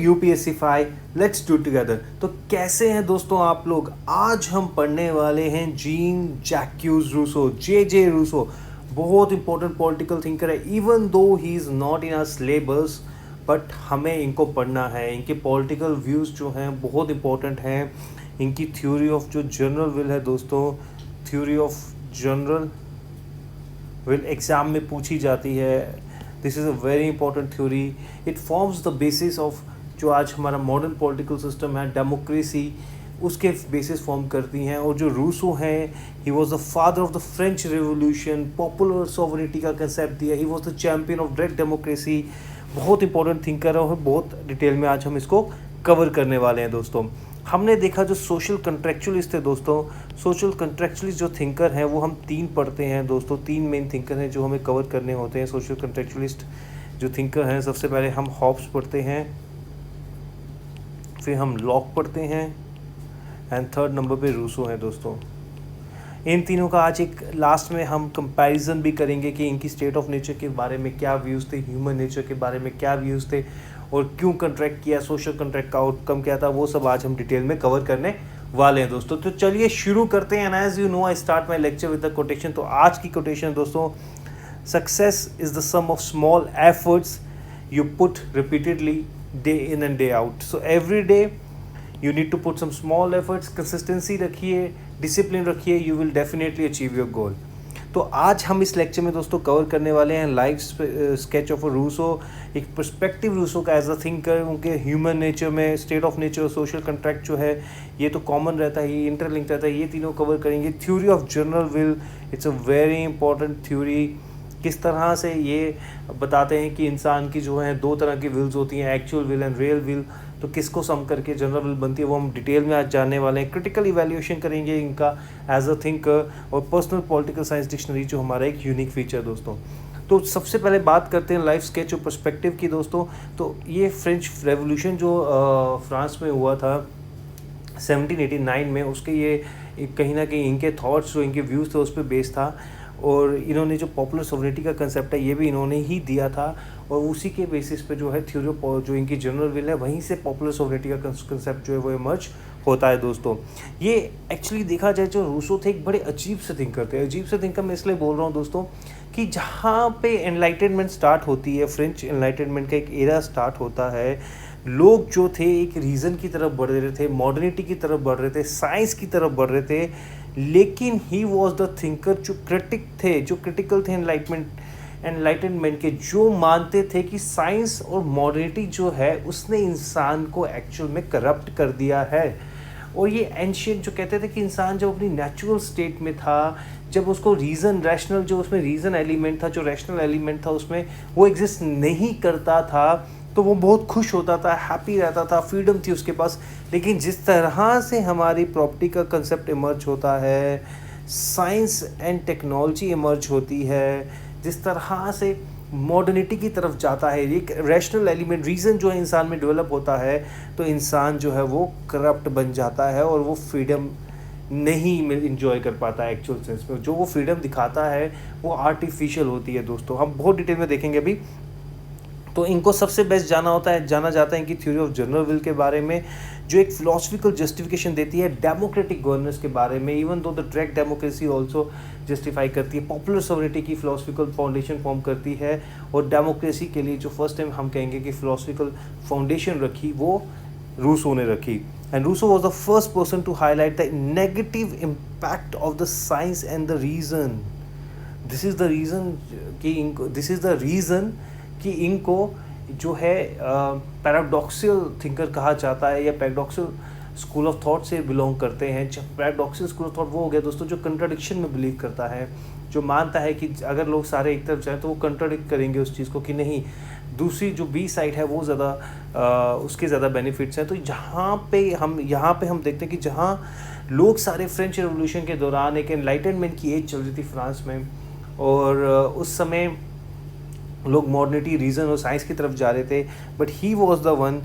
UPSC 5 let's do together. तो कैसे हैं दोस्तों आप लोग? आज हम पढ़ने वाले हैं Jean Jacques Rousseau, J Rousseau. बहुत इंपॉर्टेंट पॉलिटिकल थिंकर है, even though he is not in our syllabus, but हमें इनको पढ़ना है। इनके पॉलिटिकल व्यूज़ जो हैं बहुत इंपॉर्टेंट हैं। इनकी थ्योरी ऑफ जो जनरल विल है दोस्तों, theory of general will exam में पूछी जाती है। This is a very important theory. It forms the basis of जो आज हमारा मॉडर्न पॉलिटिकल सिस्टम है, डेमोक्रेसी, उसके बेसिस फॉर्म करती हैं। और जो रूसो हैं, ही was the father of the French revolution, popular sovereignty का कंसेप्ट दिया, ही was the champion of direct democracy. बहुत इंपॉर्टेंट थिंकर है और बहुत डिटेल में आज हम इसको कवर करने वाले हैं दोस्तों। हमने देखा जो सोशल कंट्रेक्चुअलिस्ट थे दोस्तों, सोशल कंट्रेक्चुअलिस्ट जो थिंकर हैं वो हम 3 पढ़ते हैं दोस्तों। 3 मेन थिंकर हैं जो हमें कवर करने होते हैं। सोशल कंट्रेक्चुअलिस्ट जो थिंकर हैं, सबसे पहले हम हॉब्स पढ़ते हैं, फिर हम लॉक पढ़ते हैं, एंड थर्ड नंबर पे रूसो हैं दोस्तों। इन तीनों का आज एक लास्ट में हम कंपैरिजन भी करेंगे कि इनकी स्टेट ऑफ नेचर के बारे में क्या व्यूज़ थे, ह्यूमन नेचर के बारे में क्या व्यूज़ थे, और क्यों कंट्रैक्ट किया, सोशल कंट्रैक्ट का आउटकम क्या था, वो सब आज हम डिटेल में कवर करने वाले हैं दोस्तों। तो चलिए शुरू करते हैं। And as you know I start my lecture with the quotation. तो आज की कोटेशन दोस्तों, success is the sum of small efforts you put repeatedly day in and day out. So every day you need to put some small efforts, consistency रखिए, discipline रखिए, you will definitely achieve your goal. तो आज हम इस lecture में दोस्तों cover करने वाले हैं लाइफ स्केच ऑफ रूसो, एक पर्सपेक्टिव रूसो का एज अ थिंकर, उनके ह्यूमन नेचर में स्टेट ऑफ नेचर और सोशल कंट्रैक्ट जो है ये तो कॉमन रहता है, ये इंटरलिंक रहता है, ये तीनों कवर करेंगे। Theory of general will, it's a very important theory. किस तरह से ये बताते हैं कि इंसान की जो है 2 तरह की विल्स होती हैं, actual will and real will. तो किसको सम करके जनरल विल बनती है वो हम डिटेल में आज जानने वाले हैं। क्रिटिकल इवैल्यूएशन करेंगे इनका एज अ थिंकर, और पर्सनल पॉलिटिकल साइंस डिक्शनरी जो हमारा एक यूनिक फीचर दोस्तों। तो सबसे पहले बात करते हैं लाइफ स्केच और पर्सपेक्टिव की दोस्तों। तो ये फ्रेंच रेवोल्यूशन जो फ्रांस में हुआ था 1789 में, उसके ये कहीं ना कहीं इनके थॉट्स जो इनके व्यूज़ थे उस पर बेस्ड था। और इन्होंने जो पॉपुलर सॉवरेनिटी का कंसेप्ट है ये भी इन्होंने ही दिया था, और उसी के बेसिस पे जो है थ्योरी ऑफ जो इनकी जनरल विल है वहीं से पॉपुलर सॉवरेनिटी का कंसेप्ट जो है वो इमर्ज होता है दोस्तों। ये एक्चुअली देखा जाए जो रूसो थे एक बड़े अजीब से थिंकर थे। अजीब से थिंकर मैं इसलिए बोल रहा हूँ दोस्तों कि जहाँ पे एनलाइटनमेंट स्टार्ट होती है, फ्रेंच एनलाइटनमेंट का एक एरा स्टार्ट होता है, लोग जो थे एक रीज़न की तरफ बढ़ रहे थे, मॉडर्निटी की तरफ बढ़ रहे थे, साइंस की तरफ बढ़ रहे थे। लेकिन ही वॉज द थिंकर जो क्रिटिक थे, जो क्रिटिकल थे एनलाइटनमेंट के, जो मानते थे कि साइंस और मॉडर्निटी जो है उसने इंसान को एक्चुअल में करप्ट कर दिया है। और ये एंशियंट जो कहते थे कि इंसान जब अपनी नेचुरल स्टेट में था, जब उसको रीज़न रैशनल जो उसमें रीज़न एलिमेंट था, जो रैशनल एलिमेंट था उसमें वो एग्जिस्ट नहीं करता था, तो वो बहुत खुश होता था, हैप्पी रहता था, फ्रीडम थी उसके पास। लेकिन जिस तरह से हमारी प्रॉपर्टी का कंसेप्ट इमर्ज होता है, साइंस एंड टेक्नोलॉजी इमर्ज होती है, जिस तरह से मॉडर्निटी की तरफ जाता है, एक रैशनल एलिमेंट रीज़न जो है इंसान में डेवलप होता है, तो इंसान जो है वो करप्ट बन जाता है और वो फ्रीडम नहीं इंजॉय कर पाता है एक्चुअल सेंस में। जो वो फ्रीडम दिखाता है वो आर्टिफिशियल होती है दोस्तों। हम बहुत डिटेल में देखेंगे अभी। तो इनको सबसे बेस्ट जाना जाता है इनकी थ्योरी ऑफ जनरल विल के बारे में, जो एक फिलोसफिकल जस्टिफिकेशन देती है डेमोक्रेटिक गवर्नेंस के बारे में, even though the direct democracy also justify करती है, पॉपुलर सॉवरेनिटी की फिलोसफिकल फाउंडेशन फॉर्म करती है। और डेमोक्रेसी के लिए जो फर्स्ट टाइम हम कहेंगे कि फिलोसफिकल फाउंडेशन रखी वो रूसो ने रखी। And Rousseau was the first person to highlight the negative impact of the science and the reason. This is the reason कि इनको जो है पैराडॉक्सियल थिंकर कहा जाता है, या पैराडॉक्सियल स्कूल ऑफ थॉट से बिलोंग करते हैं। जब पैराडॉक्सियल स्कूल ऑफ थॉट वो हो गया दोस्तों जो कंट्राडिक्शन में बिलीव करता है, जो मानता है कि अगर लोग सारे एक तरफ जाएँ तो वो कंट्राडिक्ट करेंगे उस चीज़ को, कि नहीं दूसरी जो बी साइड है वो ज़्यादा उसके ज़्यादा बेनिफिट्स हैं। तो यहाँ पे हम देखते हैं कि जहाँ लोग सारे फ्रेंच रेवोल्यूशन के दौरान एक एनलाइटनमेंट की एज चल रही थी फ्रांस में, और उस समय लोग मॉडर्निटी, रीज़न और साइंस की तरफ जा रहे थे, but he was the one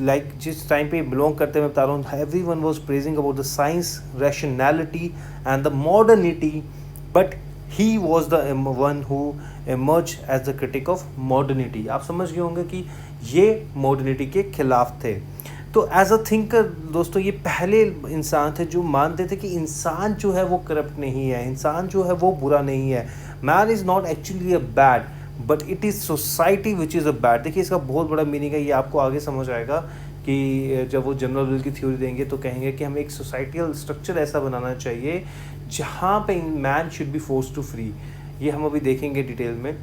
like जिस टाइम पे बिलोंग करते हैं मैं बता रहा हूँ, every one was praising about the science, rationality and the modernity, but he was the one who emerge as the critic of modernity। आप समझ गए होंगे कि ये मॉडर्निटी के खिलाफ थे। तो एज अ थिंकर दोस्तों, ये पहले इंसान थे जो मानते थे कि इंसान जो है वो करप्ट नहीं है, इंसान जो है वो बुरा नहीं है। Man is not actually a bad, but it is society which is a bad. देखिए, इसका बहुत बड़ा मीनिंग है, ये आपको आगे समझ आएगा कि जब वो जनरल विल की थ्योरी देंगे तो कहेंगे कि हमें एक सोसाइटल स्ट्रक्चर ऐसा बनाना चाहिए जहाँ पे man should be force to free. ये हम अभी देखेंगे डिटेल में।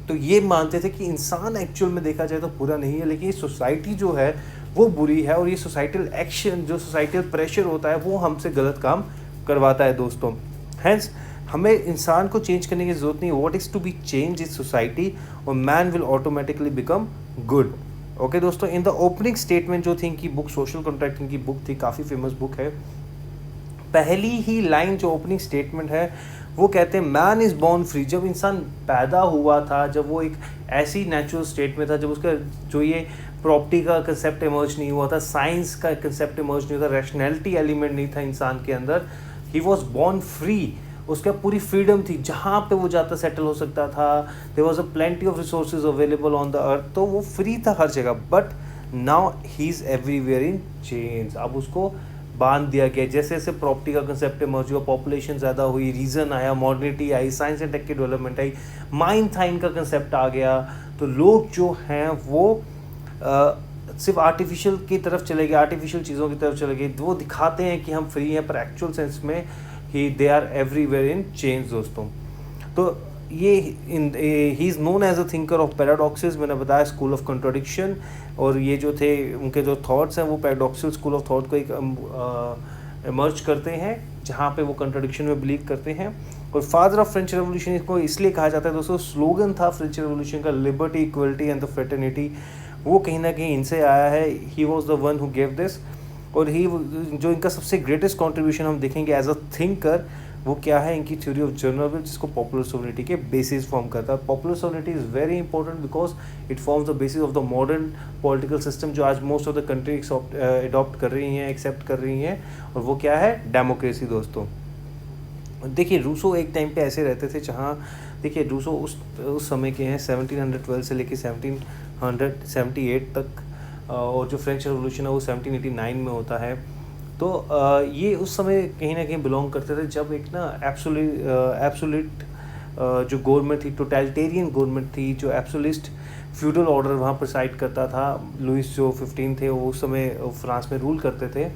तो ये मानते थे कि इंसान एक्चुअल में देखा जाए तो बुरा नहीं है, लेकिन ये सोसाइटी जो है वो बुरी है, और ये सोसाइटल एक्शन, जो सोसाइटल प्रेशर होता है, वो हमसे गलत काम करवाता है दोस्तों। हैंस हमें इंसान को चेंज करने की ज़रूरत नहीं। What is to be change is society, और man will automatically become good. Okay दोस्तों, इन द ओपनिंग स्टेटमेंट जो थी इनकी बुक, सोशल कॉन्ट्रैक्ट इनकी बुक थी, काफ़ी फेमस बुक है। पहली ही लाइन जो ओपनिंग स्टेटमेंट है वो कहते हैं मैन इज़ बॉर्न फ्री। जब इंसान पैदा हुआ था, जब वो एक ऐसी नेचुरल स्टेट में था, जब उसका जो ये प्रॉपर्टी का कंसेप्ट इमर्ज नहीं हुआ था, साइंस का कंसेप्ट इमर्ज नहीं हुआ था, रैशनैलिटी एलिमेंट नहीं था इंसान के अंदर, ही वॉज बॉर्न फ्री। उसका पूरी फ्रीडम थी, जहाँ पे वो जाता सेटल हो सकता था। There was a plenty of resources available on the earth, तो वो फ्री था हर जगह। But now he is everywhere in change. अब उसको बांध दिया गया। जैसे जैसे प्रॉपर्टी का कंसेप्ट इमर्ज हुआ, पॉपुलेशन ज़्यादा हुई, रीजन आया, मॉडर्निटी आई, साइंस एंड टेक की डेवलपमेंट आई, माइंड था इनका कंसेप्ट आ गया, तो लोग जो हैं वो सिर्फ आर्टिफिशियल की तरफ चले गए, आर्टिफिशियल चीज़ों की तरफ चले गए। वो दिखाते हैं कि हम फ्री हैं, पर एक्चुअल सेंस में ही they are everywhere in chains दोस्तों। तो ये he is known as a thinker of paradoxes. मैंने बताया स्कूल ऑफ कॉन्ट्रडिक्शन, और ये जो थे उनके जो थॉट्स हैं वो पैराडॉक्सल स्कूल ऑफ थॉट को एक इमर्ज करते हैं, जहाँ पे वो कॉन्ट्रडिक्शन में बिलीव करते हैं। और फादर ऑफ फ्रेंच रेवोल्यूशन इसको इसलिए कहा जाता है दोस्तों, स्लोगन था फ्रेंच रेवोल्यूशन का, liberty, equality and the fraternity, वो कहीं ना कहीं इनसे आया है। ही was the one who gave this. और ही जो इनका सबसे ग्रेटेस्ट कॉन्ट्रीब्यूशन हम देखेंगे एज अ थिंकर, वो क्या है, इनकी थ्योरी ऑफ जनरल विल, जिसको पॉपुलर सोवरेनिटी के बेसिस फॉर्म करता है। Popular sovereignty is very important because it forms the basis of the modern political system, जो आज most of the country adopt कर रही हैं, एक्सेप्ट कर रही हैं, और वो क्या है, डेमोक्रेसी दोस्तों। देखिए, रूसो एक टाइम पे ऐसे रहते थे जहाँ, देखिए रूसो उस समय के हैं 1712 से लेकर 1778 तक, और जो फ्रेंच रेवोल्यूशन है वो 1789 में होता है। तो ये उस समय कहीं ना कहीं बिलोंग करते थे जब एक ना एब्सोल्यूट जो गवर्नमेंट थी, टोटलिटेरियन गवर्नमेंट थी, जो एब्सोल्यूट फ्यूडल ऑर्डर वहाँ पर साइड करता था। लुइस जो 15 थे वो उस समय फ्रांस में रूल करते थे,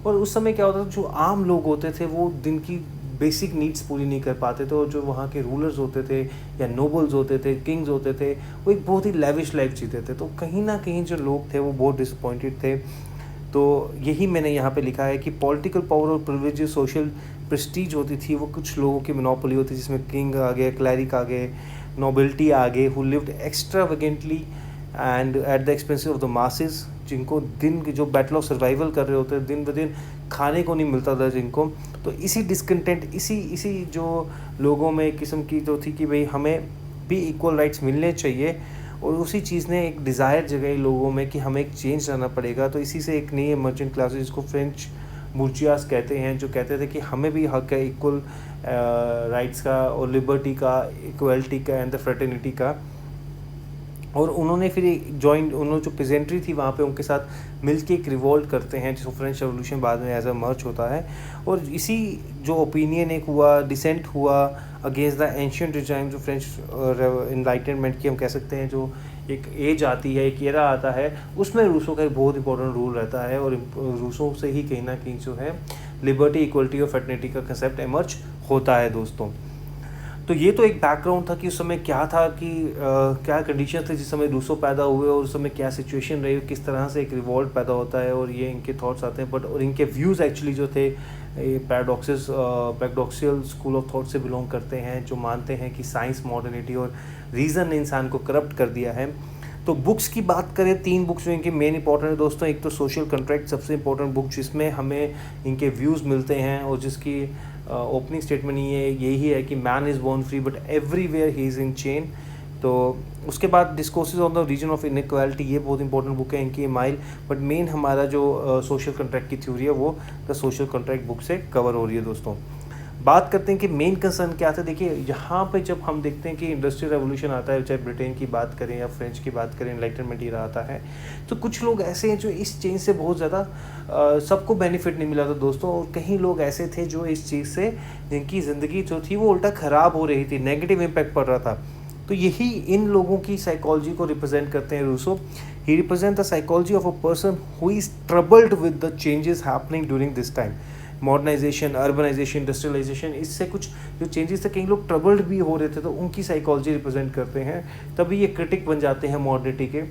और उस समय क्या होता था, जो आम लोग होते थे वो दिन की बेसिक नीड्स पूरी नहीं कर पाते थे, और जो वहाँ के रूलर्स होते थे या नोबल्स होते थे, किंग्स होते थे, वो एक बहुत ही लेविश लाइफ जीते थे। तो कहीं ना कहीं जो लोग थे वो बहुत डिसअपॉइंटेड थे। तो यही मैंने यहाँ पे लिखा है कि पॉलिटिकल पावर और प्रिविलेज, सोशल प्रेस्टीज होती थी, वो कुछ लोगों की मोनोपोली होती थी, जिसमें किंग आ गए, क्लैरिक आ गए, नोबिलिटी आ गए, who lived extravagantly and at the expense of the masses, जिनको दिन की जो बैटल ऑफ सर्वाइवल कर रहे होते हैं, दिन ब दिन खाने को नहीं मिलता था जिनको। तो इसी डिसकंटेंट, इसी जो लोगों में एक किस्म की जो थी कि भाई हमें भी इक्वल राइट्स मिलने चाहिए, और उसी चीज़ ने एक डिज़ायर जगाई लोगों में कि हमें एक चेंज लाना पड़ेगा। तो इसी से एक नई इमर्जेंट क्लासेस, जिसको फ्रेंच बुर्जियास कहते हैं, जो कहते थे कि हमें भी हक है इक्वल राइट्स का, और लिबर्टी का, इक्वलिटी का एंड द फ्रेटर्निटी का। और उन्होंने फिर उन्होंने जो पेजेंट्री थी वहाँ पे उनके साथ मिलके एक रिवोल्ट करते हैं, जिसको फ्रेंच रेवोल्यूशन बाद में एज अ मर्ज होता है। और इसी जो ओपिनियन एक हुआ, डिसेंट हुआ अगेंस्ट द एंशियंट रिजाइम, जो फ्रेंच इनलाइटनमेंट की हम कह सकते हैं, जो एक एज आती है, एक एरा आता है, उसमें रूसों का एक बहुत इंपॉर्टेंट रोल रहता है। और रूसों से ही कहीं ना कहीं जो है लिबर्टी, इक्वलिटी और फ्रेटर्निटी का कंसेप्ट एमर्ज होता है दोस्तों। तो ये तो एक बैकग्राउंड था कि उस समय क्या था, कि क्या कंडीशन थे जिस समय रूसो पैदा हुए, और उस समय क्या सिचुएशन रही, किस तरह से एक रिवॉल्ट पैदा होता है, और ये इनके थॉट्स आते हैं। बट और इनके व्यूज़ एक्चुअली जो थे पैराडॉक्सियल स्कूल ऑफ थॉट से बिलोंग करते हैं, जो मानते हैं कि साइंस, मॉडर्निटी और रीज़न ने इंसान को करप्ट कर दिया है। तो बुक्स की बात करें, 3 बुक्स जो इनके मेन इंपॉर्टेंट है दोस्तों। एक तो सोशल कॉन्ट्रैक्ट सबसे इंपॉर्टेंट बुक, जिसमें हमें इनके व्यूज़ मिलते हैं, और जिसकी ओपनिंग स्टेटमेंट यही है कि man is born free but everywhere he is in chain. तो उसके बाद discourses on the reason of inequality, ये बहुत इंपॉर्टेंट बुक है इनकी, माइल। बट मेन हमारा जो सोशल कॉन्ट्रैक्ट की थ्योरी है वो द सोशल कॉन्ट्रैक्ट बुक से कवर हो रही है दोस्तों। बात करते हैं कि मेन कंसर्न क्या था। देखिए यहाँ पे जब हम देखते हैं कि इंडस्ट्रियल रेवोल्यूशन आता है, चाहे ब्रिटेन की बात करें या फ्रेंच की बात करें, एनलाइटनमेंट ईरा आता है, तो कुछ लोग ऐसे हैं जो इस चेंज से बहुत ज़्यादा सबको बेनिफिट नहीं मिला था दोस्तों, और कहीं लोग ऐसे थे जो इस चीज़ से जिनकी ज़िंदगी जो थी वो उल्टा ख़राब हो रही थी, नेगेटिव इम्पैक्ट पड़ रहा था। तो यही इन लोगों की साइकोलॉजी को रिप्रेजेंट करते हैं Rousseau. He represent the psychology of a person who is troubled with the changes happening during this time. Modernisation, urbanisation, industrialisation, इससे कुछ जो चेंजेस थे कई लोग ट्रबल्ड भी हो रहे थे, तो उनकी साइकोलॉजी रिप्रेजेंट करते हैं, तभी ये क्रिटिक बन जाते हैं मॉडर्निटी के।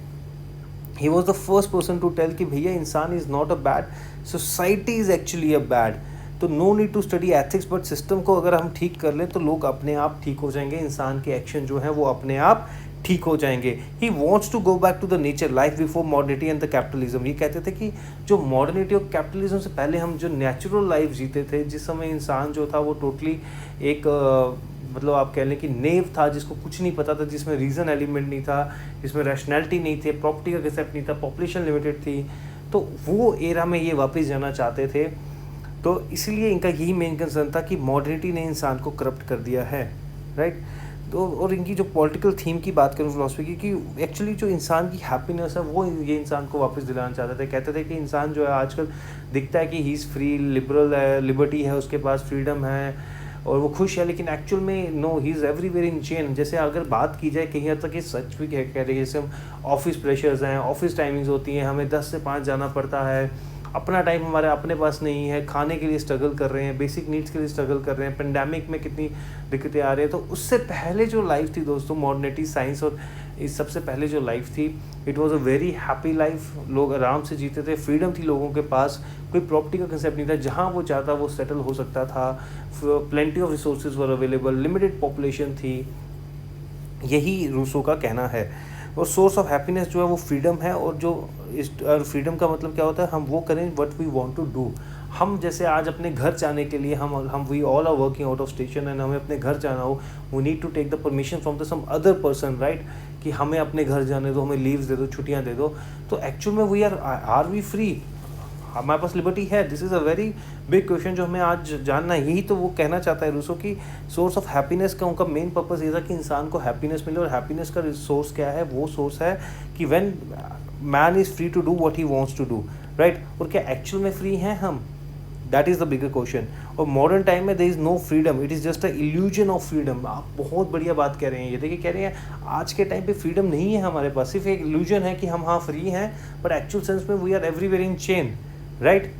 He was the first person to tell कि भैया इंसान is not a bad, society is actually a bad. तो no need to study ethics, but system को अगर हम ठीक कर लें तो लोग अपने आप ठीक हो जाएंगे, इंसान के एक्शन जो है वो अपने आप ठीक हो जाएंगे। He wants to go back to the nature, life before modernity and the capitalism. ये कहते थे कि जो मॉडर्निटी और कैपिटलिज्म से पहले हम जो नेचुरल लाइफ जीते थे, जिस समय इंसान जो था वो टोटली एक मतलब आप कह लें कि नेव था, जिसको कुछ नहीं पता था, जिसमें रीज़न एलिमेंट नहीं था, जिसमें रैशनैलिटी नहीं थी, प्रॉपर्टी का कंसेप्ट नहीं था, पॉपुलेशन लिमिटेड थी, तो वो एरा में ये वापस जाना चाहते थे। तो इसलिए इनका यही मेन कंसर्न था कि मॉडर्निटी ने इंसान को करप्ट कर दिया है, राइट। तो और इनकी जो पॉलिटिकल थीम की बात करूँ फिलॉसफी की, कि एक्चुअली जो इंसान की हैप्पीनेस है वो ये इंसान को वापस दिलाना चाहते थे। कहते थे कि इंसान जो है आजकल दिखता है कि ही इज़ फ्री, लिबरल है, लिबर्टी है, उसके पास फ्रीडम है और वो खुश है, लेकिन एक्चुअल में no, he is everywhere in chain. जैसे अगर बात की जाए कहीं हद तक ये सच भी कह रहे हैं, जैसे हम ऑफिस प्रेशर्स हैं, ऑफिस टाइमिंग्स होती हैं, हमें 10 से 5 जाना पड़ता है, अपना टाइम हमारे अपने पास नहीं है, खाने के लिए स्ट्रगल कर रहे हैं, बेसिक नीड्स के लिए स्ट्रगल कर रहे हैं, पेंडेमिक में कितनी दिक्कतें आ रही हैं। तो उससे पहले जो लाइफ थी दोस्तों, मॉडर्निटी, साइंस और इस सबसे पहले जो लाइफ थी, it was a very happy life. लोग आराम से जीते थे, फ्रीडम थी लोगों के पास, कोई प्रॉपर्टी का कंसेप्ट नहीं था, जहाँ वो चाहता वो सेटल हो सकता था, plenty of resources were available, limited population थी। यही रूसो का कहना है। और सोर्स ऑफ हैप्पीनेस जो है वो फ्रीडम है, और जो इस फ्रीडम का मतलब क्या होता है, हम वो करें what we want to do. हम जैसे आज अपने घर जाने के लिए हम we all are working out of station and हमें अपने घर जाना हो, we need to take the permission from the some other person, right, कि हमें अपने घर जाने दो, हमें लीव्स दे दो, छुट्टियां दे दो। तो एक्चुअल में वी आर वी फ्री, हमारे पास लिबर्टी है? This is a very big question जो हमें आज जानना है। यही तो वो कहना चाहता है रूसो की सोर्स ऑफ हैप्पीनेस का उनका मेन पर्पस ये था कि इंसान को हैप्पीनेस मिले, और हैप्पीनेस का सोर्स क्या है? वो सोर्स है कि when man is free to do what he wants to do, right. और क्या एक्चुअल में फ्री हैं हम? That is the bigger question. और मॉडर्न टाइम में there is no freedom, it is just a illusion of freedom. आप बहुत बढ़िया बात कह रहे हैं, ये देखिए कह रहे हैं आज के टाइम पे फ्रीडम नहीं है हमारे पास, सिर्फ एक इल्यूजन है कि हम हाँ फ्री हैं, बट एक्चुअल सेंस में we are everywhere in chain, right.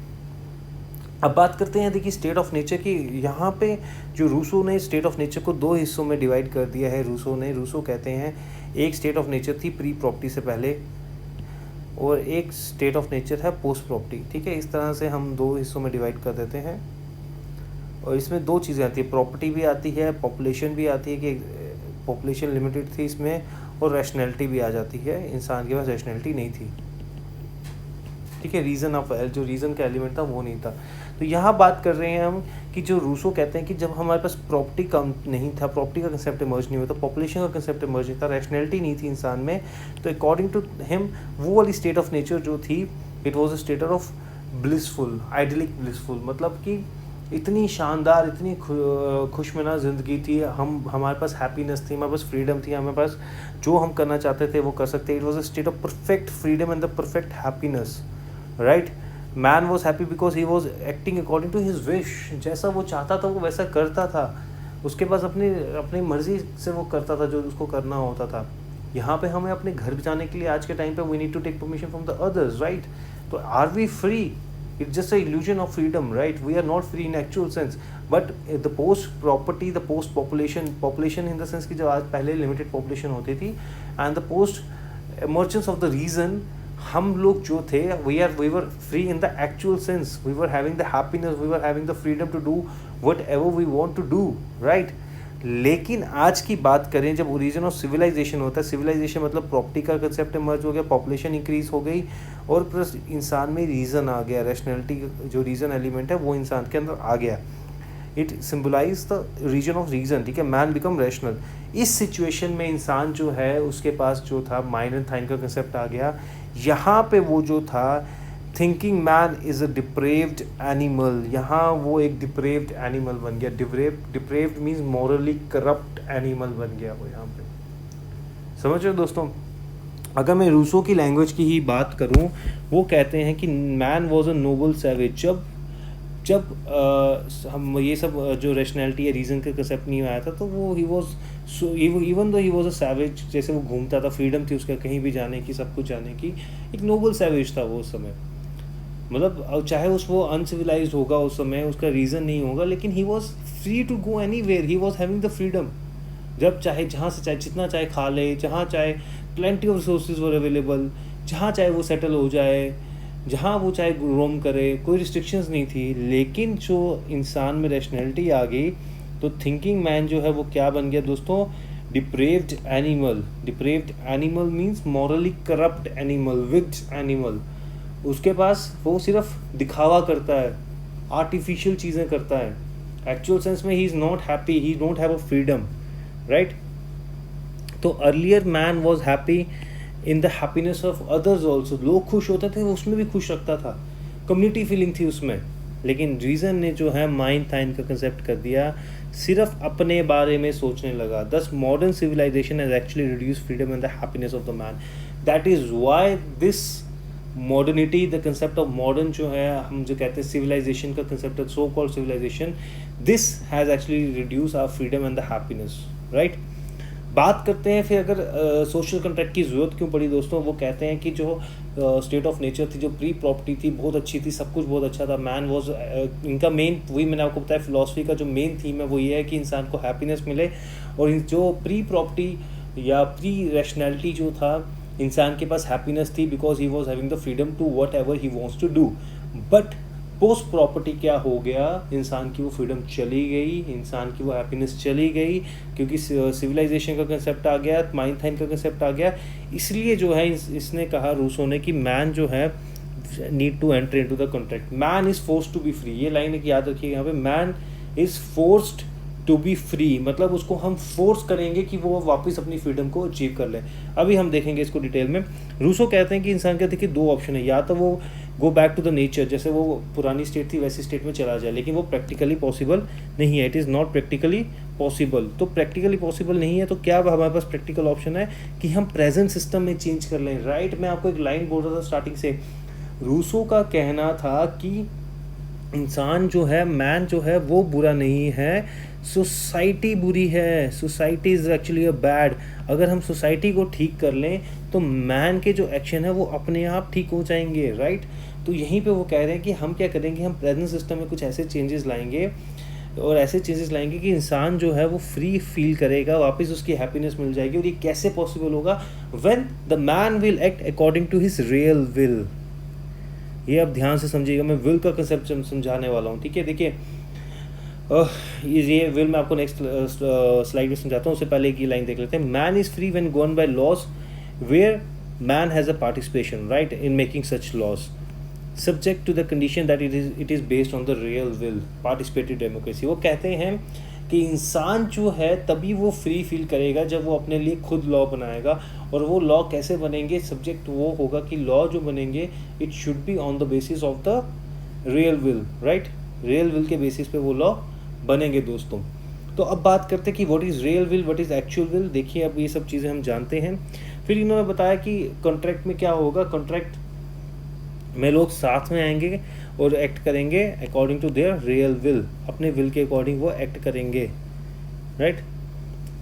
अब बात करते हैं देखिए स्टेट ऑफ नेचर की। यहाँ पे जो रूसो ने स्टेट ऑफ नेचर को दो हिस्सों में डिवाइड कर दिया है। रूसो कहते हैं एक स्टेट ऑफ नेचर थी प्री प्रॉपर्टी से पहले, और एक स्टेट ऑफ नेचर है पोस्ट प्रॉपर्टी, ठीक है। इस तरह से हम दो हिस्सों में डिवाइड कर देते हैं, और इसमें दो चीज़ें आती है, प्रॉपर्टी भी आती है, पॉपुलेशन भी आती है कि पॉपुलेशन लिमिटेड थी इसमें, और रैशनैलिटी भी आ जाती है, इंसान के पास रैशनैलिटी नहीं थी, ठीक है। रीज़न ऑफ जो रीज़न का एलिमेंट था वो नहीं था। तो यहाँ बात कर रहे हैं हम कि जो रूसो कहते हैं कि जब हमारे पास प्रॉपर्टी कम नहीं था, प्रॉपर्टी का कंसेप्ट इमर्ज नहीं हुआ था, पॉपुलेशन का कंसेप्ट इमर्ज नहीं था, रैशनैलिटी नहीं थी इंसान में, तो अकॉर्डिंग टू हिम वो वाली स्टेट ऑफ नेचर जो थी, it was a state of blissful, idyllic blissful, मतलब कि इतनी शानदार, इतनी खुशमना ज़िंदगी थी, हमारे पास हैप्पीनेस थी, हमारे पास फ्रीडम थी, हमारे पास जो हम करना चाहते थे वो कर सकते। It was a state of perfect freedom and the perfect happiness, right. Man was happy because he was acting according to his wish, जैसा वो चाहता था वो वैसा करता था, उसके पास अपनी मर्जी से वो करता था जो उसको करना होता था। यहाँ पे हमें अपने घर जाने के लिए आज के टाइम पे we need to take permission from the others, right. तो are we free? It's just a illusion of freedom, right. We are not free in actual sense, but the post property, the post population in the sense कि जब आज पहले limited population होती थी, and the post emergence of the reason, हम लोग जो थे we were free in the actual sense, we were having the happiness, we were having the freedom to do whatever we want to do, right। लेकिन आज की बात करें जब ओरिजिन ऑफ सिविलाइजेशन होता है, सिविलाइजेशन मतलब प्रॉपर्टी का कंसेप्ट इमर्ज हो गया, पॉपुलेशन इंक्रीज हो गई, और प्लस इंसान में रीज़न आ गया, रैशनैलिटी जो रीज़न एलिमेंट है वो इंसान के अंदर आ गया, it symbolise the reason of reason, ठीक है। Man become rational. इस सिचुएशन में इंसान जो है उसके पास जो था माइंड एंड थाइन का कंसेप्ट आ गया। यहाँ पे वो जो था thinking man is a deprived animal, यहाँ वो एक डिप्रेव्ड एनिमल बन गया। Deprived means morally corrupt animal बन गया वो यहाँ पे। समझ रहे हो दोस्तों? अगर मैं रूसो की लैंग्वेज की ही बात करूँ, वो कहते हैं कि man was a Nobel savage. जब जब हम ये सब जो रैशनैलिटी या रीज़न का कंसेप्ट नहीं आया था, तो वो he was even though he was a savage, जैसे वो घूमता था, फ्रीडम थी उसका कहीं भी जाने की, सब कुछ जाने की, एक नोबल सैवेज था वो उस समय। मतलब चाहे वो अनसिविलाइज्ड होगा उस समय, उसका रीज़न नहीं होगा, लेकिन he was free to go anywhere, he was having the freedom. जब चाहे जहाँ से चाहे जितना चाहे खा ले, जहाँ चाहे plenty of resources were available, जहाँ चाहे वो सेटल हो जाए, जहाँ वो चाहे रोम करे, कोई रिस्ट्रिक्शंस नहीं थी। लेकिन जो इंसान में रैशनैलिटी आ गई, तो थिंकिंग मैन जो है वो क्या बन गया दोस्तों? Deprived animal. Deprived animal means morally corrupt animal, wicked animal. उसके पास वो सिर्फ दिखावा करता है, आर्टिफिशियल चीज़ें करता है। एक्चुअल सेंस में he is not happy, he don't have a freedom, right? तो earlier man was happy in the happiness of others also. लोग खुश होते थे, वो उसमें भी खुश रखता था, कम्युनिटी फीलिंग थी उसमें। लेकिन रीज़न ने जो है माइंड था इनका कंसेप्ट कर दिया, सिर्फ अपने बारे में सोचने लगा। This modern civilisation has actually reduce freedom and the happiness of the man. That is why this modernity, the concept of modern जो है, हम जो कहते हैं सिविलाइजेशन का कंसेप्ट है, so called civilisation, this has actually reduce our freedom and the happiness, right? बात करते हैं फिर अगर सोशल कॉन्ट्रैक्ट की ज़रूरत क्यों पड़ी दोस्तों। वो कहते हैं कि जो स्टेट ऑफ नेचर थी, जो प्री प्रॉपर्टी थी, बहुत अच्छी थी, सब कुछ बहुत अच्छा था। मैन वॉज इनका मेन, वही मैंने आपको बताया, फिलॉसफी का जो मेन थीम है वो ये है कि इंसान को हैप्पीनेस मिले। और जो प्री प्रॉपर्टी या प्री रैशनैलिटी जो था, इंसान के पास हैप्पीनेस थी because he was having the freedom to whatever he wants to do. But post property क्या हो गया? इंसान की वो फ्रीडम चली गई, इंसान की वो हैप्पीनेस चली गई, क्योंकि सिविलाइजेशन का कंसेप्ट आ गया, माइंड थाइन का कंसेप्ट आ गया। इसलिए जो है इसने कहा, रूसो ने, कि मैन जो है need to enter into the contract. Man is forced to be free. ये लाइन एक याद रखिए यहाँ पे, man is forced to be free, मतलब उसको हम फोर्स करेंगे कि वो वापस अपनी फ्रीडम को अचीव कर ले। अभी हम देखेंगे इसको डिटेल में। रूसो कहते हैं कि इंसान के देखिए दो ऑप्शन है, या तो वो go back to the nature, जैसे वो पुरानी स्टेट थी वैसी स्टेट में चला जाए, लेकिन वो प्रैक्टिकली पॉसिबल नहीं है। It is not practically possible. तो प्रैक्टिकली पॉसिबल नहीं है, तो क्या हमारे पास प्रैक्टिकल ऑप्शन है कि हम प्रेजेंट सिस्टम में चेंज कर लें, राइट? मैं आपको एक लाइन बोल रहा था स्टार्टिंग से, रूसो का कहना था कि इंसान जो है, मैन जो है, वो बुरा नहीं है, सोसाइटी बुरी है। Society is actually a bad. अगर हम सोसाइटी को ठीक कर लें तो मैन के जो एक्शन है वो अपने आप ठीक हो जाएंगे, राइट? तो यहीं पे वो कह रहे हैं कि हम क्या करेंगे, हम प्रेजेंट सिस्टम में कुछ ऐसे चेंजेस लाएंगे, और ऐसे चेंजेस लाएंगे कि इंसान जो है वो फ्री फील करेगा, वापस उसकी हैप्पीनेस मिल जाएगी। और ये कैसे पॉसिबल होगा? When the man will act according to his real will. ये अब ध्यान से समझिएगा, मैं विल का कंसेप्ट समझाने वाला हूँ, ठीक है? देखिए ये विल मैं आपको नेक्स्ट स्लाइड में समझाता हूँ। उससे पहले एक ही लाइन देख लेते हैं। Man is free when govern by laws where man has a participation, right, in making such laws, subject to the condition that it is based on the real will, participative democracy. वो कहते हैं कि इंसान जो है तभी वो free feel करेगा जब वो अपने लिए खुद लॉ बनाएगा। और वो लॉ कैसे बनेंगे? सब्जेक्ट वो होगा कि लॉ जो बनेंगे it should be on the basis of the real will, right? Real will के बेसिस पे वो लॉ बनेंगे दोस्तों। तो अब बात करते हैं कि what is real will, what is actual will. देखिए अब ये सब चीज़ें हम जानते हैं। फिर इन्होंने बताया कि कॉन्ट्रैक्ट में क्या होगा। कॉन्ट्रैक्ट में लोग साथ में आएंगे और एक्ट करेंगे according to their real will, अपने विल के अकॉर्डिंग वो एक्ट करेंगे, राइट?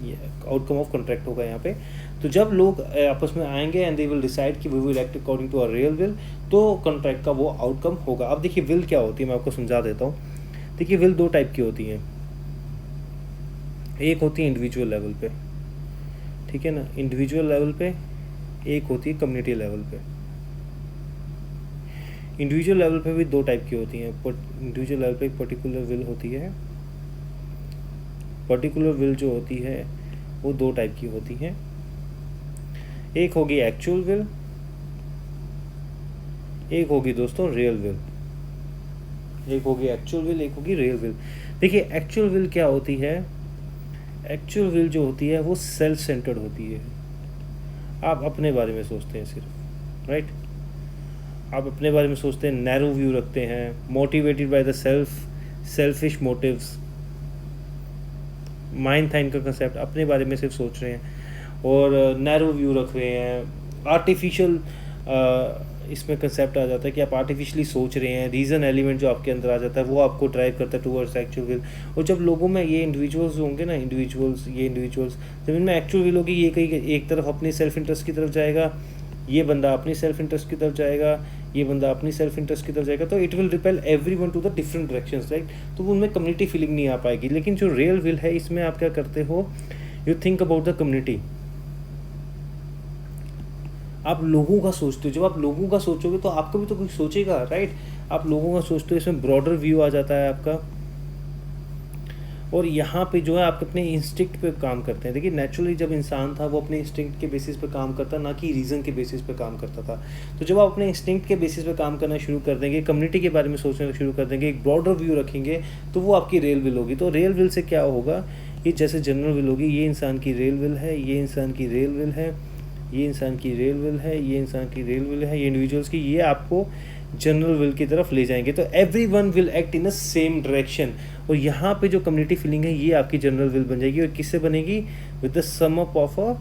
ये आउटकम ऑफ कॉन्ट्रैक्ट होगा यहाँ पे। तो जब लोग आपस में आएंगे एंड दे विल डिसाइड कि we will act according to our real will, तो कॉन्ट्रैक्ट का वो आउटकम होगा। अब देखिए विल क्या होती है, मैं आपको समझा देता हूँ। देखिए विल दो टाइप की होती हैं। एक होती है इंडिविजुअल लेवल पे, ठीक है ना, इंडिविजुअल लेवल पे। एक होती है कम्युनिटी लेवल पे। इंडिविजुअल लेवल पे भी दो टाइप की होती हैं। इंडिविजुअल लेवल पे एक पर्टिकुलर विल होती है। पर्टिकुलर विल जो होती है वो दो टाइप की होती हैं। एक होगी एक्चुअल विल, एक होगी दोस्तों रियल विल। एक होगी एक्चुअल विल, एक होगी रियल विल। देखिए एक्चुअल विल क्या होती है? एक्चुअल विल जो होती है वो सेल्फ सेंटर्ड होती है। आप अपने बारे में सोचते हैं सिर्फ, राइट? आप अपने बारे में सोचते हैं, नैरो व्यू रखते हैं, motivated by the selfish motives, mind था इनका कंसेप्ट, अपने बारे में सिर्फ सोच रहे हैं और नैरो व्यू रख रहे हैं। आर्टिफिशियल इसमें कंसेप्ट आ जाता है कि आप आर्टिफिशियली सोच रहे हैं, रीज़न एलिमेंट जो आपके अंदर आ जाता है वो आपको ड्राइव करता है टूवर्ड्स एक्चुअल विल। और जब लोगों में ये इंडिविजुअल्स होंगे ना, इंडिविजुअल्स जब इनमें एक्चुअल विल होगी, ये कहीं एक तरफ अपनी सेल्फ इंटरेस्ट की तरफ जाएगा, ये बंदा अपनी सेल्फ इंटरेस्ट की तरफ जाएगा, ये बंदा अपनी सेल्फ इंटरेस्ट की तरफ जाएगा, तो it will repel everyone to the different directions, right. तो उनमें कम्युनिटी फीलिंग नहीं आ पाएगी। लेकिन जो रियल विल है, इसमें आप क्या करते हो, you think about the community, आप लोगों का सोचते हो। जब आप लोगों का सोचोगे तो आपका भी तो कोई सोचेगा, राइट। आप लोगों का सोचते हो, इसमें ब्रॉडर व्यू आ जाता है आपका। और यहाँ पे जो है आप अपने इंस्टिंक्ट पे काम करते हैं। देखिए नेचुरली जब इंसान था वो अपने इंस्टिंक्ट के बेसिस पे काम करता, ना कि रीज़न के बेसिस पे काम करता था। तो जब आप अपने इंस्टिंक्ट के बेसिस पे काम करना शुरू कर देंगे, कम्युनिटी के बारे में सोचना शुरू कर देंगे, एक ब्रॉडर व्यू रखेंगे, तो वो आपकी रियल विल होगी। तो रियल विल से क्या होगा, ये जैसे जनरल विल होगी, ये इंसान की रियल विल है, ये इंसान की रियल विल है, ये इंसान की रियल विल है, ये इंसान की रियल विल है, ये इंडिविजुअल्स की, ये आपको जनरल विल की तरफ ले जाएंगे। तो everyone will act in a same direction. और यहाँ पे जो कम्युनिटी फीलिंग है, ये आपकी जनरल विल बन जाएगी। और किससे बनेगी, with the sum up of a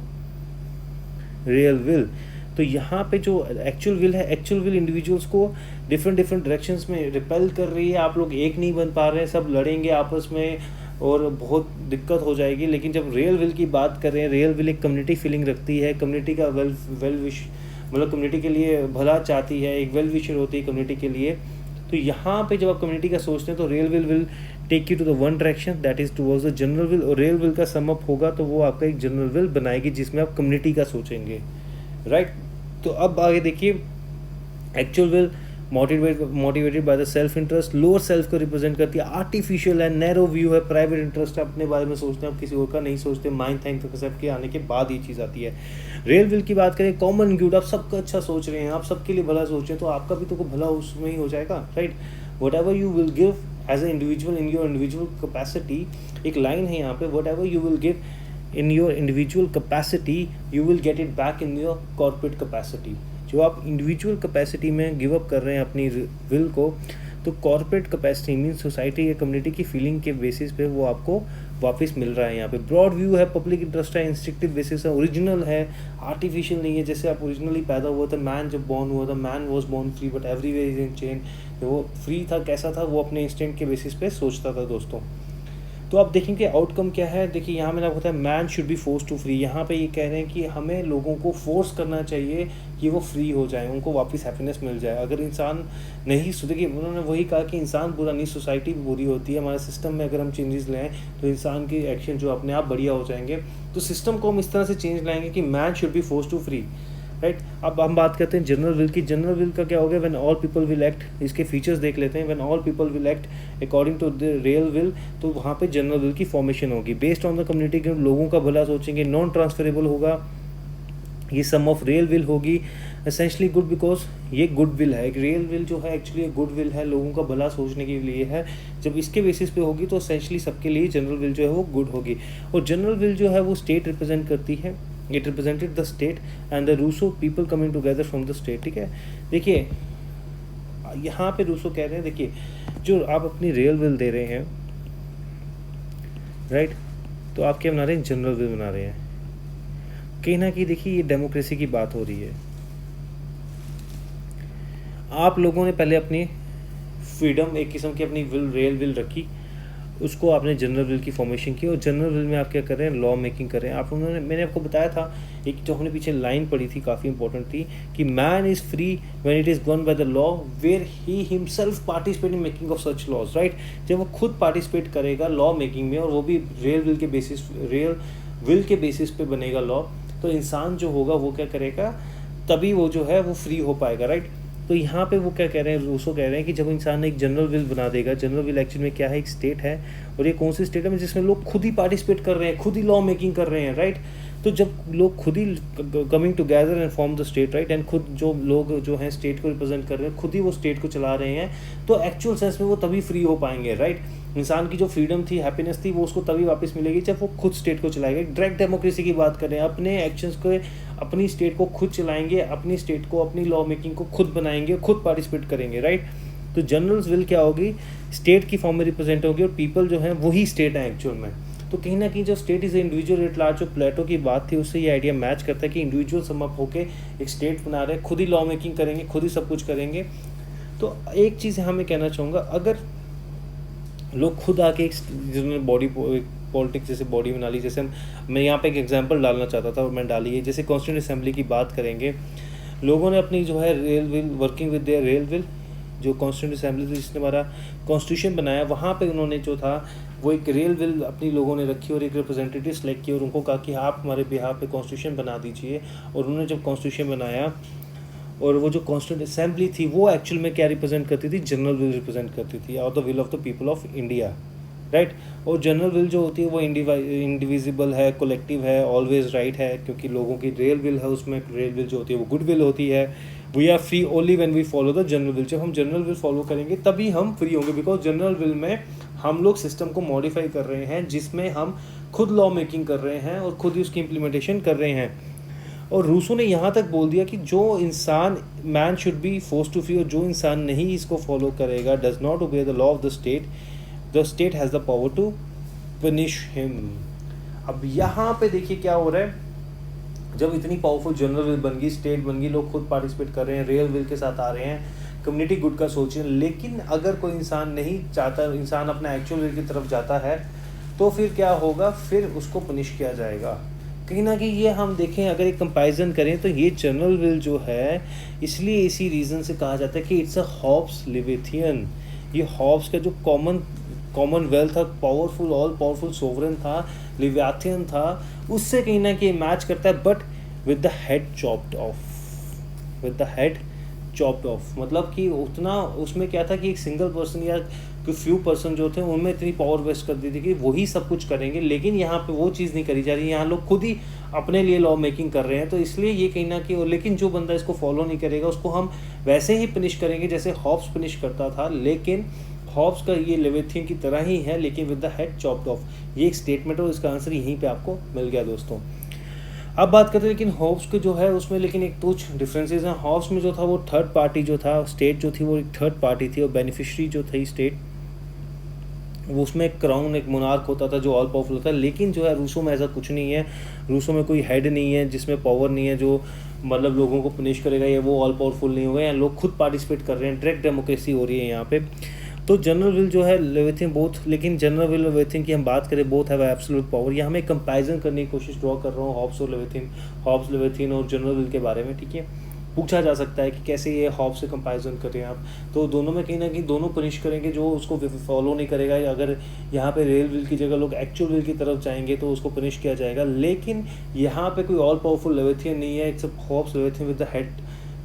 real will. तो यहाँ पे जो एक्चुअल विल है, एक्चुअल विल इंडिविजुअल्स को डिफरेंट डायरेक्शंस में रिपेल कर रही है। आप लोग एक नहीं बन पा रहे हैं, सब लड़ेंगे आपस में और बहुत दिक्कत हो जाएगी। लेकिन जब रियल विल की बात करें, रियल विल एक कम्युनिटी फीलिंग रखती है, कम्युनिटी का वेल विश, मतलब कम्युनिटी के लिए भला चाहती है, एक वेल विशर होती है कम्युनिटी के लिए। तो यहाँ पे जब आप कम्युनिटी का सोचते हैं तो real will take you to the one direction, that is towards the general will. और रियल विल का सम अप होगा तो वो आपका एक जनरल विल बनाएगी जिसमें आप कम्युनिटी का सोचेंगे, राइट। तो अब आगे देखिए, actual will motivated by the self interest, lower self को रिप्रेजेंट करती है, आर्टिफिशियल है, नैरो व्यू है, प्राइवेट इंटरेस्ट है, अपने बारे में सोचते हैं, आप किसी और का नहीं सोचते। माइंड थिंक कंसेप्ट के आने के बाद ये चीज़ आती है। रियल विल की बात करें, कॉमन गुड, आप सबका अच्छा सोच रहे हैं, आप सबके लिए भला सोच रहे हैं, तो आपका भी तो भला उसमें ही हो जाएगा, right. Whatever you will give as a individual in your individual capacity, एक लाइन है यहाँ पे, whatever you will give in your individual capacity you will get it back in your corporate capacity. जो आप individual capacity में give up कर रहे हैं अपनी विल को, तो कॉर्पोरेट कैपेसिटी मीन सोसाइटी या कम्युनिटी की फीलिंग के बेसिस पे वो आपको वापस मिल रहा है। यहाँ पे ब्रॉड व्यू है, पब्लिक इंटरेस्ट है, इंस्टिंक्टिव बेसिस है, ओरिजिनल है, आर्टिफिशियल नहीं है। जैसे आप ओरिजिनली पैदा हुआ था, मैन जब बॉर्न हुआ था, man was born free but everywhere is in chain. वो फ्री था, कैसा था, वो अपने इंस्टिंक्ट के बेसिस पे सोचता था दोस्तों। तो आप देखेंगे आउटकम क्या है। देखिए यहाँ मैंने आपको बताया man should be force to free. यहाँ पे ये कह रहे हैं कि हमें लोगों को फोर्स करना चाहिए कि वो फ्री हो जाए, उनको वापस हैप्पीनेस मिल जाए। अगर इंसान नहीं देखिए, उन्होंने वही कहा कि इंसान बुरा नहीं, सोसाइटी बुरी होती है। हमारे सिस्टम में अगर हम चेंजेस लाएँ तो इंसान के एक्शन जो अपने आप बढ़िया हो जाएंगे। तो सिस्टम को हम इस तरह से चेंज लाएंगे कि man should be force to free, right. अब हम बात करते हैं जनरल विल की। जनरल विल का क्या हो गया, when all people will act, इसके फीचर्स देख लेते हैं। When all people will act according to the real will, तो वहाँ पे जनरल विल की फॉर्मेशन होगी बेस्ड ऑन द कम्युनिटी के, लोगों का भला सोचेंगे, नॉन ट्रांसफरेबल होगा, ये सम ऑफ रियल विल होगी। एसेंशली गुड, बिकॉज ये गुड विल है। एक रियल विल जो है एक्चुअली गुड विल है, लोगों का भला सोचने के लिए है। जब इसके बेसिस पे होगी तो एसेंशली सबके लिए जनरल विल जो है वो गुड होगी। और जनरल विल जो है वो स्टेट रिप्रेजेंट करती है, it represented the state and the Rousseau people coming together from the state, ठीक है। देखिए यहाँ पे रूसो कह रहे हैं, देखिए जो आप अपनी रियल विल दे रहे हैं, राइट, तो आप क्या बना रहे हैं, जनरल विल बना रहे हैं। कहीं ना कहीं देखिए ये डेमोक्रेसी की बात हो रही है। आप लोगों ने पहले अपनी फ्रीडम, एक किस्म की अपनी विल, रियल विल रखी, उसको आपने जनरल विल की फॉर्मेशन की। और जनरल विल में आप क्या कर रहे हैं, लॉ मेकिंग कर रहे हैं। आप उन्होंने, मैंने आपको बताया था, एक जो हमने पीछे लाइन पढ़ी थी काफ़ी इंपॉर्टेंट थी कि man is free when it is govern by the law where he himself participate in making of such laws, right. जब वो खुद पार्टिसिपेट करेगा लॉ मेकिंग में, और वो भी रियल विल के बेसिस, रियल विल के बेसिस पे बनेगा लॉ, तो इंसान जो होगा वो क्या करेगा, तभी वो जो है वो फ्री हो पाएगा, राइट। तो यहाँ पे वो क्या कह रहे हैं, रूसो कह रहे हैं कि जब इंसान एक जनरल विल बना देगा, जनरल विल एक्चुअली में क्या है, एक स्टेट है। और ये कौन सी स्टेट है जिसमें लोग खुद ही पार्टिसिपेट कर रहे हैं, खुद ही लॉ मेकिंग कर रहे हैं, राइट। तो जब लोग खुद ही coming together and form the state, right, and खुद जो लोग जो हैं स्टेट को रिप्रेजेंट कर रहे हैं, खुद ही वो स्टेट को चला रहे हैं, तो एक्चुअल सेंस में वो तभी फ्री हो पाएंगे, राइट। इंसान की जो फ्रीडम थी, हैप्पीनेस थी, वो उसको तभी वापस मिलेगी जब वो खुद स्टेट को चलाएगा। डायरेक्ट डेमोक्रेसी की बात करें, अपने एक्शंस को अपनी स्टेट को खुद चलाएंगे, अपनी स्टेट को, अपनी लॉ मेकिंग को खुद बनाएंगे, खुद पार्टिसिपेट करेंगे, राइट। तो जनरल्स विल क्या होगी, स्टेट की फॉर्म में रिप्रेजेंट होगी और पीपल जो है वही स्टेट है एक्चुअल में। तो कहीं ना कहीं जो state is individual at large, जो प्लेटो की बात थी उससे ये आइडिया मैच करता है कि इंडिविजुअल सम अप होके एक स्टेट बना रहे हैं, खुद ही लॉ मेकिंग करेंगे, खुद ही सब कुछ करेंगे। तो एक चीज़ यहाँ मैं कहना चाहूँगा, अगर लोग खुद आके एक जिन्होंने बॉडी पॉलिटिक्स जैसे बॉडी बना ली, जैसे मैं यहाँ पे एक एग्जांपल डालना चाहता था और मैं डाली है, जैसे कॉन्स्टिट्यूंट असेंबली की बात करेंगे, लोगों ने अपनी जो है rail will working with their rail will, जो कॉन्स्टिट्यूंट असेंबली थी जिसने हमारा कॉन्स्टिट्यूशन बनाया, वहाँ पे उन्होंने जो था वो एक रेल विल अपनी लोगों ने रखी और एक रिप्रेजेंटेटिव सेलेक्ट किया और उनको कहा कि आप हमारे बिहाफ पे कॉन्स्टिट्यूशन बना दीजिए। और उन्होंने जब कॉन्स्टिट्यूशन बनाया, और वो जो कॉन्स्टिट्यूंट असेंबली थी वो एक्चुअल में क्या रिप्रेजेंट करती थी, जनरल विल रिप्रेजेंट करती थी, और the will of the people of India, right. और जनरल विल जो होती है वो इंडिविजिबल है, कलेक्टिव है, ऑलवेज राइट है, क्योंकि लोगों की रेल विल है, उसमें रेल विल जो होती है वो गुड विल होती है। We are free only when we follow the general will. जब हम जनरल विल फॉलो करेंगे तभी हम फ्री होंगे, बिकॉज जनरल विल में हम लोग सिस्टम को मॉडिफाई कर रहे हैं, जिसमें हम खुद लॉ मेकिंग कर रहे हैं और खुद ही उसकी इम्प्लीमेंटेशन कर रहे हैं। और रूसो ने यहाँ तक बोल दिया कि जो इंसान, man should be force to free, और जो इंसान नहीं इसको फॉलो करेगा, does not obey the law of the state has the power to punish him. अब यहाँ पे देखिए क्या हो रहा है, जब इतनी पावरफुल जनरल विल बन गई, स्टेट बन गई, लोग खुद पार्टिसिपेट कर रहे हैं, रियल विल के साथ आ रहे हैं, कम्युनिटी गुड का सोच रहे हैं, लेकिन अगर कोई इंसान नहीं चाहता, इंसान अपना एक्चुअल विल की तरफ जाता है, तो फिर क्या होगा, फिर उसको पनिश किया जाएगा। कहीं ना कहीं ये हम देखें, अगर एक कंपैरिजन करें तो ये जनरल विल जो है, इसलिए इसी रीज़न से कहा जाता है कि इट्स अ हॉब्स लिविथियन। ये हॉब्स का जो कॉमनवेल्थ था, पावरफुल, ऑल पावरफुल सोवरेन था, लिव्याथियन था, उससे कहीं ना कहीं मैच करता है, but with the head chopped of, with the head chopped of. मतलब कि उतना उसमें क्या था कि एक सिंगल पर्सन या कोई फ्यू पर्सन जो थे उनमें इतनी पावर वेस्ट कर दी थी कि वही सब कुछ करेंगे, लेकिन यहाँ पे वो चीज़ नहीं करी जा रही। यहाँ लोग खुद ही अपने लिए लॉ मेकिंग कर रहे हैं, तो इसलिए ये कहीं ना कहीं, लेकिन जो बंदा इसको फॉलो नहीं करेगा उसको हम वैसे ही पनिश करेंगे जैसे हॉब्स पनिश करता था, लेकिन हॉब्स का ये लेविथियन की तरह ही है, लेकिन with the head chopped of. ये एक स्टेटमेंट है और इसका आंसर यहीं पे आपको मिल गया दोस्तों। अब बात करते हैं लेकिन हॉब्स के जो है उसमें, लेकिन एक कुछ डिफरेंसेस हैं। हॉब्स में जो था वो थर्ड पार्टी जो था, स्टेट जो थी वो एक थर्ड पार्टी थी, और बेनिफिशरी जो थी स्टेट, वो उसमें एक क्राउन, एक मोनार्क होता था जो ऑल पावरफुल होता है। लेकिन जो है रूसों में ऐसा कुछ नहीं है, रूसों में कोई हेड नहीं है जिसमें पावर नहीं है, जो मतलब लोगों को पनिश करेगा, या वो ऑल पावरफुल नहीं होगा, या लोग खुद पार्टिसिपेट कर रहे हैं, डायरेक्ट डेमोक्रेसी हो रही है यहाँ पे। तो जनरल विल जो है लेविथियन बोथ, लेकिन जनरल विल और लेविथियन की हम बात करें, बोथ हैव एब्सोल्यूट पावर। यहाँ मैं कंपैरिजन करने की कोशिश ड्रॉ कर रहा हूँ हॉब्स और लेविथियन, हॉब्स लेविथियन और जनरल विल के बारे में, ठीक है। पूछा जा सकता है कि कैसे ये हॉब्स से कंपैरिजन करें आप, तो दोनों में कहीं ना कहीं दोनों पनिश करेंगे जो उसको फॉलो नहीं करेगा। अगर यहाँ पे रेल विल की जगह लोग एक्चुअल विल की तरफ जाएंगे तो उसको पनिश किया जाएगा, लेकिन यहाँ पे कोई ऑल पावरफुल लेविथियन नहीं है, except Hobbes leviathan with the head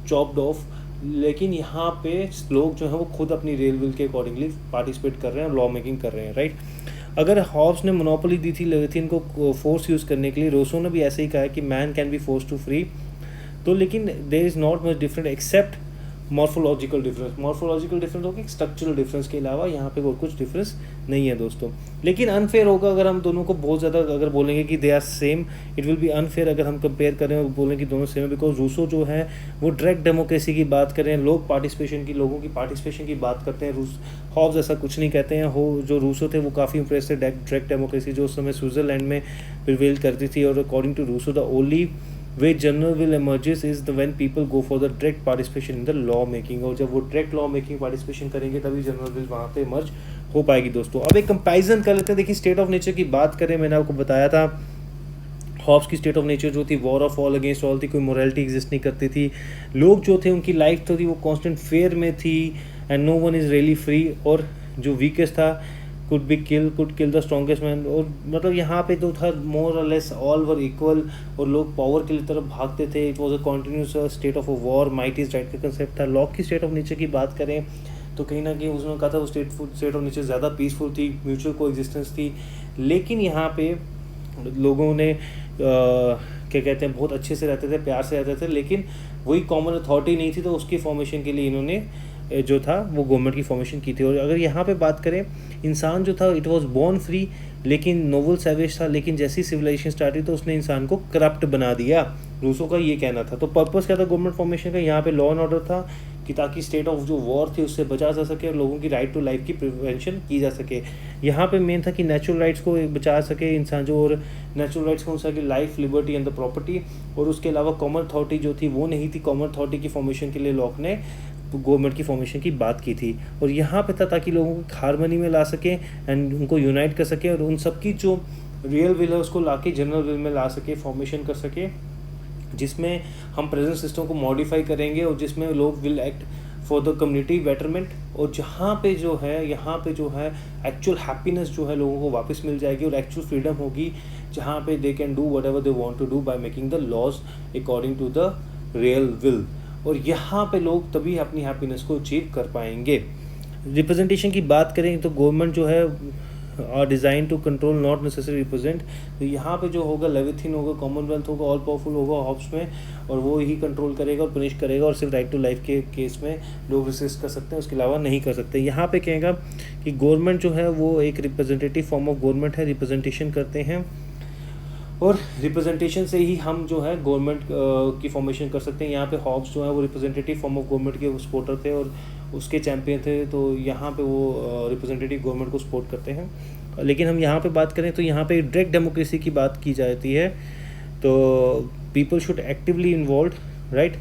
chopped off. लेकिन यहाँ पे लोग जो है वो खुद अपनी रेल विल के अकॉर्डिंगली पार्टिसिपेट कर रहे हैं, लॉ मेकिंग कर रहे हैं, राइट। अगर हॉब्स ने मोनोपोली दी थी लेविथियन को फोर्स यूज़ करने के लिए, रूसो ने भी ऐसे ही कहा है कि man can be force to free. तो लेकिन there is not much different except morphological difference. Morphological difference होगा, स्ट्रक्चरल डिफरेंस के अलावा यहाँ पे और कुछ डिफरेंस नहीं है दोस्तों। लेकिन अनफेयर होगा अगर हम दोनों को बहुत ज़्यादा अगर बोलेंगे कि they are same, it will be unfair अगर हम कंपेयर करें और बोलें कि दोनों सेम है, बिकॉज रूसो जो है वो डायरेक्ट डेमोक्रेसी की बात करें, लोग पार्टिसिपेशन की, लोगों की पार्टिसिपेशन की बात करते हैं। हॉब्स ऐसा कुछ नहीं कहते हैं। जो रूसो थे वो काफ़ी इंप्रेस थे डायरेक्ट डेमोक्रेसी जो उस समय स्विट्ज़रलैंड में प्रिवेल करती थी, और according to Rousseau the only way general will emerges is the when people go for the direct participation in the law making। और जब वो डायरेक्ट लॉ मेकिंग पार्टिसिपेशन करेंगे तभी जनरल विल वहाँ पे इमर्ज हो पाएगी दोस्तों। अब एक कंपैरिजन कर लेते हैं। देखिए स्टेट ऑफ नेचर की बात करें, मैंने आपको बताया था हॉब्स की स्टेट ऑफ नेचर जो थी war of all against all थी, कोई मोरालिटी एग्जिस्ट नहीं करती थी, लोग जो थे उनकी लाइफ तो थी वो कॉन्स्टेंट फेयर में थी, and no one is really free, और जो वीकेस्ट था could kill the strongest man। और मतलब यहाँ पे तो था मोर और लेस ऑल वर इक्वल, और लोग पावर के लिए तरफ भागते थे। It was a continuous state of a war, might is right का कंसेप्ट था। लॉक की स्टेट ऑफ नेचर की बात करें तो कहीं ना कहीं उसने कहा था वो स्टेट ऑफ नेचर ज़्यादा पीसफुल थी, म्यूचुअल को एग्जिस्टेंस थी। लेकिन यहाँ पे लोगों ने क्या कहते हैं बहुत अच्छे से रहते थे, प्यार से रहते थे, लेकिन वही कॉमन अथॉरिटी नहीं थी, तो उसकी फॉर्मेशन के लिए इन्होंने जो था वो गवर्नमेंट की फॉर्मेशन की थी। और अगर यहाँ पे बात करें इंसान जो था इट वाज बोर्न फ्री, लेकिन नोबल सैवेज था, लेकिन जैसी सिविलाइजेशन स्टार्ट हुई तो उसने इंसान को करप्ट बना दिया। रूसो का ये कहना था। तो पर्पस क्या था गवर्नमेंट फॉर्मेशन का? यहाँ पे लॉ एंड ऑर्डर था कि ताकि स्टेट ऑफ जो वॉर थी उससे बचा जा सके और लोगों की राइट टू लाइफ की प्रिवेंशन की जा सके। यहाँ पे मेन था कि नेचुरल राइट्स को बचा सके इंसान जो, और नेचुरल राइट्स कौन सा कि life, liberty and the property. और उसके अलावा कॉमन अथॉरिटी जो थी वो नहीं थी। कॉमन अथॉरिटी की फॉर्मेशन के लिए लॉक ने गवर्नमेंट की फॉर्मेशन की बात की थी। और यहाँ पे था ताकि लोगों को हारमनी में ला सके एंड उनको यूनाइट कर सके और उन सबकी जो रियल विल है उसको ला के जनरल विल में ला सके, फॉर्मेशन कर सके, जिसमें हम प्रेजेंट सिस्टम को मॉडिफाई करेंगे और जिसमें लोग will act for the community betterment. और जहाँ पे जो है, यहाँ पे जो है एक्चुअल हैप्पीनेस जो है लोगों को वापस मिल जाएगी और एक्चुअल फ्रीडम होगी, जहाँ पे they can do whatever they want to do by making the laws according to the real will. और यहाँ पे लोग तभी अपनी हैप्पीनेस को अचीव कर पाएंगे। रिप्रेजेंटेशन की बात करें तो गवर्नमेंट जो है are design to control not necessary represent. तो यहाँ पे जो होगा लेविथिन होगा, कॉमनवेल्थ होगा, ऑल पावरफुल होगा हॉब्स में, और वो ही कंट्रोल करेगा और पनिश करेगा, और सिर्फ राइट टू लाइफ के केस में लोग रेसिस्ट कर सकते हैं, उसके अलावा नहीं कर सकते। यहाँ पे कहेगा कि गवर्नमेंट जो है वो एक रिप्रेजेंटेटिव फॉर्म ऑफ गवर्नमेंट है, रिप्रेजेंटेशन करते हैं और रिप्रेजेंटेशन से ही हम जो है गवर्नमेंट की फॉर्मेशन कर सकते हैं। यहाँ पे हॉब्स जो है वो रिप्रेजेंटेटिव फॉर्म ऑफ गवर्नमेंट के सपोर्टर थे और उसके चैम्पियन थे। तो यहाँ पे वो रिप्रेजेंटेटिव गवर्नमेंट को सपोर्ट करते हैं। लेकिन हम यहाँ पे बात करें तो यहाँ पे डायरेक्ट डेमोक्रेसी की बात की जाती है। तो people should actively involve, right.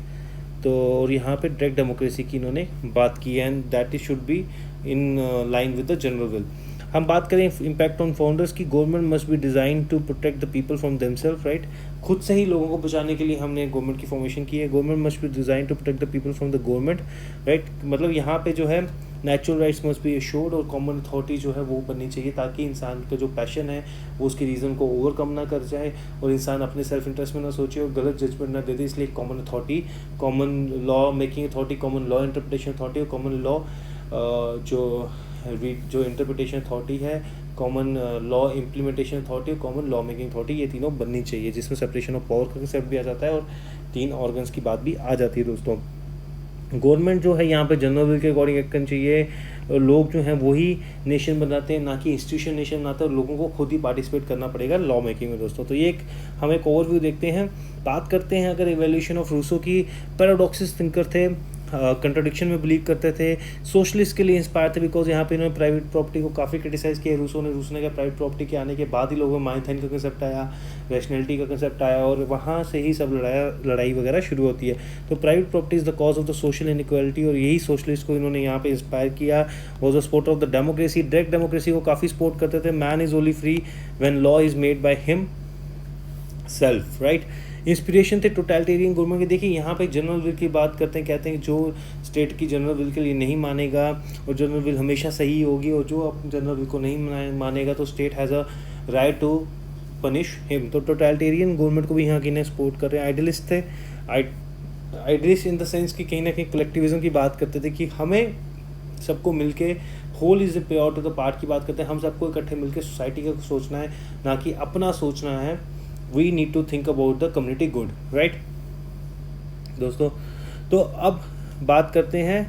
तो और यहाँ पे डायरेक्ट डेमोक्रेसी की इन्होंने बात की है and that is should be in line with the general will. हम बात करें इम्पैक्ट ऑन फाउंडर्स की, government must be design to protect the people from themselves, right. खुद से ही लोगों को बचाने के लिए हमने गवर्नमेंट की फॉर्मेशन की है। Government must be design to protect the people from the government, right. मतलब यहाँ पे जो है natural rights must be assured और कॉमन अथॉरिटी जो है वो बननी चाहिए ताकि इंसान का जो पैशन है वो उसकी रीज़न को ओवरकम ना कर जाए और इंसान अपने सेल्फ इंटरेस्ट में ना सोचे और गलत जजमेंट ना दे दे। इसलिए common authority, common law making authority, common law interpretation authority और कॉमन लॉ जो इंटरप्रिटेशन अथॉरिटी है, कॉमन लॉ इम्प्लीमेंटेशन अथॉरिटी और कॉमन लॉ मेकिंग अथॉरिटी, ये तीनों बननी चाहिए, जिसमें सेपरेशन ऑफ पावर का कंसेप्ट भी आ जाता है और 3 ऑर्गन्स की बात भी आ जाती है। दोस्तों गवर्नमेंट जो है यहाँ पे जनरल विल के अकॉर्डिंग एक्ट करनी चाहिए और लोग जो हैं वही नेशन बनाते हैं, ना कि इंस्टीट्यूशन नेशन बनाते हैं, और लोगों को खुद ही पार्टिसिपेट करना पड़ेगा लॉ मेकिंग में। दोस्तों तो ये हम एक ओवरव्यू देखते हैं, बात करते हैं अगर इवोल्यूशन ऑफ रूसो की। पैराडॉक्सिस थिंकर थे, कंट्राडिक्शन में बिलीव करते थे, सोशलिस्ट के लिए इंस्पायर थे, बिकॉज यहाँ पे इन्होंने प्राइवेट प्रॉपर्टी को काफ़ी क्रिटिसाइज़ किया रूसो ने कहा प्राइवेट प्रॉपर्टी के आने के बाद ही लोगों में माइथेन का कंसेप्ट आया, रैशनैलिटी का कंसेप्ट आया और वहाँ से ही सब लड़ाई वगैरह शुरू होती है। तो private property is the cause of the social inequality, और यही सोशलिस्ट को इन्होंने यहाँ पे इंस्पायर किया। Was the supporter of the democracy, direct democracy को काफ़ी सपोर्ट करते थे। Man is only free when law is made by him self, right. Inspiration थे टोटलिटेरियन गवर्नमेंट के। देखिए यहाँ पे जनरल विल की बात करते हैं, कहते हैं जो स्टेट की जनरल विल के लिए नहीं मानेगा और जनरल विल हमेशा सही होगी, और जो अब जनरल विल को नहीं मानेगा तो state has a right to punish him. तो टोटलिटेरियन गवर्नमेंट को भी यहाँ की ने सपोर्ट कर रहे हैं। आइडियलिस्ट थे, आइडियलिस्ट इन द सेंस कि कहीं ना कहीं कलेक्टिविज्म की बात करते थे कि हमें सबको मिलके whole is prior to the part की बात करते हैं, हम सबको इकट्ठे मिलके सोसाइटी का सोचना है, ना कि अपना सोचना है। We need to think about the community good, right? दोस्तों तो अब बात करते हैं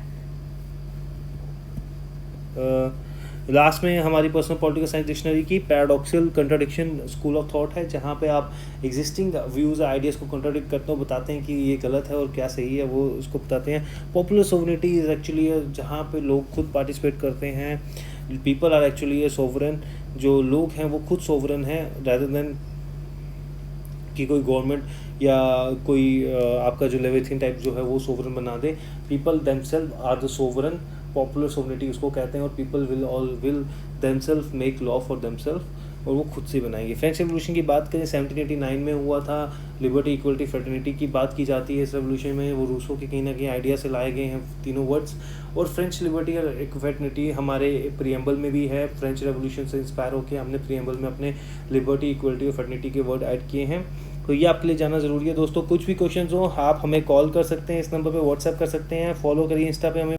लास्ट में हमारी पर्सनल पॉलिटिकल साइंस डिक्शनरी की। Paradoxical contradiction school of thought है, जहाँ पे आप एग्जिस्टिंग व्यूज़ आइडियाज़ को कंट्राडिक्ट करते हो, बताते हैं कि ये गलत है और क्या सही है, वो उसको बताते हैं। पॉपुलर सोवरेनिटी इज़ एक्चुअली जहाँ पे लोग खुद पार्टिसिपेट करते हैं, people are actually a sovereign, जो लोग हैं वो खुद सोवरन हैं रादर देन कि कोई गवर्नमेंट या कोई आपका जो लेविथिन टाइप जो है वो सोवरन बना दे। People themselves are the sovereign, popular sovereignty उसको कहते हैं, और people will themselves make law for themselves, और वो खुद से बनाएंगे। फ्रेंच रेवोल्यूशन की बात करें 1789 में हुआ था। लिबर्टी, इक्वलिटी, फ्रेटर्निटी की बात की जाती है इस रेवोल्यूशन में। वो रूसों के कहीं ना कहीं आइडिया से लाए गए हैं तीनों वर्ड्स, और फ्रेंच लिबर्टी और फ्रेटर्निटी हमारे प्रियम्बल में भी है। फ्रेंच रेवोल्यूशन से इंस्पायर होकर हमने प्रियम्बल में अपने लिबर्टी, इक्वलिटी और फ्रेटर्निटी के वर्ड ऐड किए हैं। तो ये आपके लिए जाना ज़रूरी है। दोस्तों कुछ भी क्वेश्चंस हो आप हमें कॉल कर सकते हैं, इस नंबर पे व्हाट्सएप कर सकते हैं, फॉलो करिए इंस्टा पे हमें।